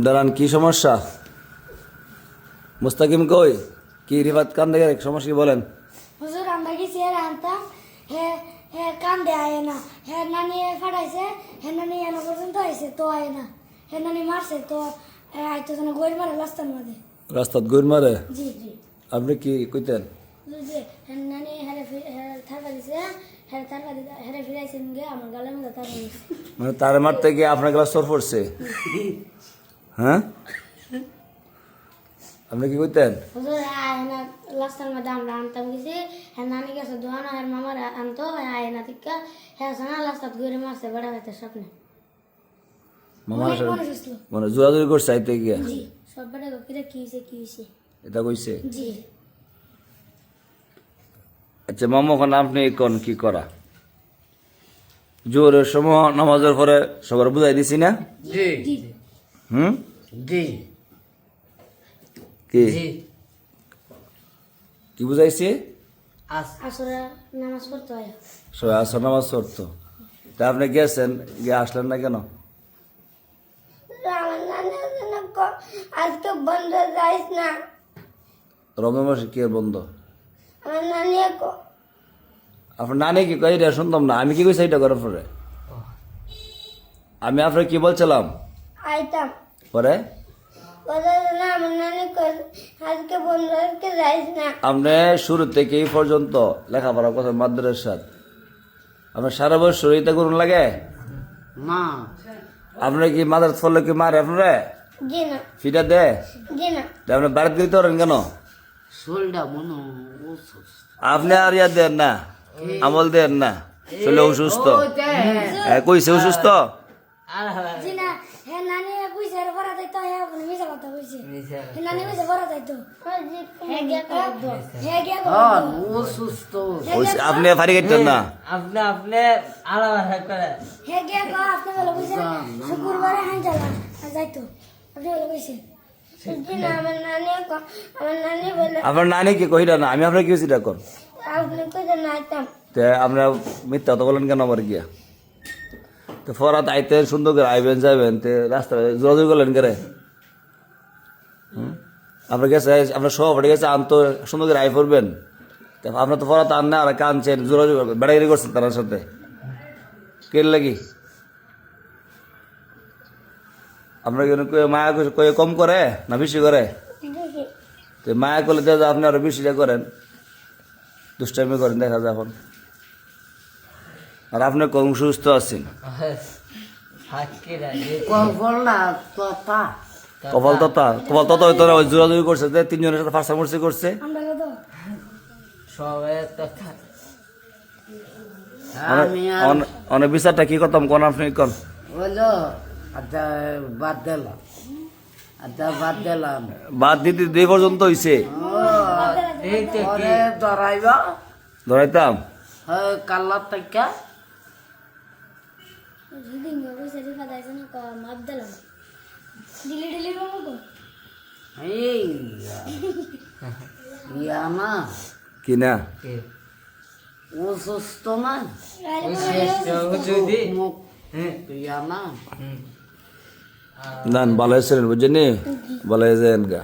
দাঁড়ান, কি সমস্যা? মুস্তাকিম কই? কি রিফাত কান্দে গেলে সমস্যা কি বলেন? হুজুর আমরা গেছি আর আনতাম হে হে কান্দে আয় না, হে নানি ফাটাইছে, হে নানি এনে পর্যন্ত আইছে তো আয় না, হে নানি মারছে তো আইতো যেন গইর মারে রাস্তার মধ্যে। রাস্তাত গইর মারে? জি জি। আপনি কি কইতেন? জি হে নানি হেরে থাকা দিছে, হেরে থাকা দিতে হেরে ফিরাইছেন গে আমার গালের মধ্যে থাকা দিছে। মানে তারে মারতে গিয়ে আপনার গলা সর পড়ছে? হ্যাঁ, আপনি কি কইতেন? হুজুর আয় না রাস্তার মধ্যে আমরা আনতাম গেছি, হে নানি গেছে দোয়ানো হের মামার আনতো আয় না টিকা হে সানা রাস্তাত গইরে মারছে বড় হইতে স্বপ্নে। মামার অনেক সাথে মানুষ আসলো। মানে জোরাজুরি করছে আইতে গিয়া? জি সব বড় কিরে কি হইছে এটা কইছে? জি। আচ্ছা মামা, এখন আপনি কোন কি করা? জোরের সময় নামাজের পরে সবার বুঝাই দিছি না? জি হুম, জি কি জি কি বুঝাইছি? আসরে নামাজ পড়তে হয়। সবাই আসর নামাজ পড়তো, তা আপনি গেছেন, গিয়ে আসলেন না কেন? আমার নানি আজকে বন্ধ যাইস না, রমজান মাসে কি আর বন্ধ? আমার নানি আপনার নানি কি কই? এটা শুনতাম না, আমি কি কইছি এটা করার পরে? আমি আপনার কি বলছিলাম আইতাম পরে? কথা না আমার নানি আজকে বন্ধ আজকে যাইস না। আপনি শুরু থেকে এই পর্যন্ত লেখাপড়া কথা মাদ্রাসাত আপনার সারা বছর এটা করুন লাগে? না আপনার কি মাদ্রাস ফলে কি মারে আপনারে? জি না ফিটা দে? জি না। তা আপনি বাড়িতে দিতে পারেন কেন? শরীরটা মনে অসুস্থ। আপনি আর ইয়া দেন না, আমল দেন না, চলে অসুস্থ। কইছে অসুস্থ? জি না হে নানি কইছে আর বড় যাইতো হে ওখানে মিছা কথা কইছে। হে নানি কইছে বড় যাইতো হে গিয়া কো হে গিয়া কো অসুস্থ। কইছে আপনি ফারি গেছেন না? আপনি আলাদা করে হে গিয়া কো আপনি বলে কইছে শুক্রবারে হাই যালা যাইতো আপনি বলে কইছে। জি না আমার নানি বলে আপনার নানি কি কইরা না? আমি আপনার কি হয়েছি কর? আপনি কইছে না আইতাম। তে আপনার মিথ্যা তো বলেন কেন আবার গিয়া? তো ফরাত আইতে সুন্দর করে আইবেন যাবেন, তে রাস্তায় যোগাযোগ করলেন করে? আপনার গেছে, আপনার সহপাঠী গেছে আনতো সুন্দর করে আই পড়বেন, আপনার তো ফরাত আন না, আর কানছেন, যোগাযোগ বেড়াইরি করছেন তার সাথে কে লাগি? আপনার মায়া কয়ে কম করে না বেশি করে? তো মায়া করলে দেখা আপনি আরো বেশিটা করেন, দুষ্টামি করেন, দেখা যায় এখন। আর আপনি কম সুস্থ আছেন, কপাল তত হইতো না। ওই জোরাজুরি করছে যে তিনজনের সাথে ফাঁসামুরসি করছে। আমরা কত অনেক বিচারটা কি করতাম কোন আপনি কোন? হলো আচ্ছা বাদ দিলাম, আচ্ছা বাদ দিলাম। বাদ দিতে দুই পর্যন্ত হইছে ধরাইবা ধরাইতাম। কাল্লার থেকে দিন কইছে রিফা দাইছে না ক মাপ দিলাম ডিলি মামু কো এই ইয়া না কি না অসুস্থ না ইয়া না না ভালো হয়েছিলেন বুঝছেন, ভালো হয়েছেন গা।